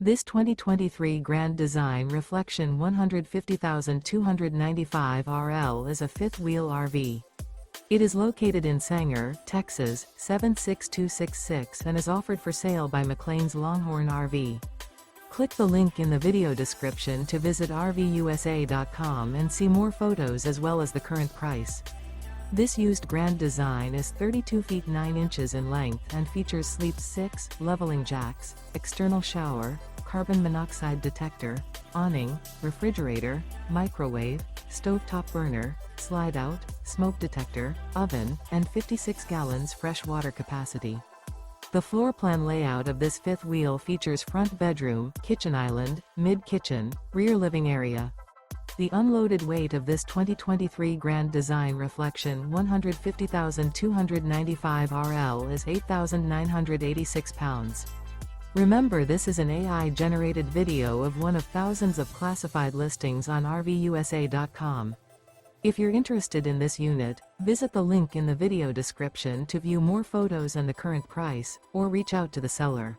This 2023 Grand Design Reflection 150,295 RL is a fifth-wheel RV. It is located in Sanger, Texas, 76266 and is offered for sale by McClain's Longhorn RV. Click the link in the video description to visit RVUSA.com and see more photos as well as the current price. This used Grand Design is 32 feet 9 inches in length and features sleep 6, leveling jacks, external shower, carbon monoxide detector, awning, refrigerator, microwave, stovetop burner, slide-out, smoke detector, oven, and 56 gallons fresh water capacity. The floor plan layout of this fifth wheel features front bedroom, kitchen island, mid-kitchen, rear living area. The unloaded weight of this 2023 Grand Design Reflection 150,295 RL is 8,986 pounds. Remember, this is an AI-generated video of one of thousands of classified listings on RVUSA.com. If you're interested in this unit, visit the link in the video description to view more photos and the current price, or reach out to the seller.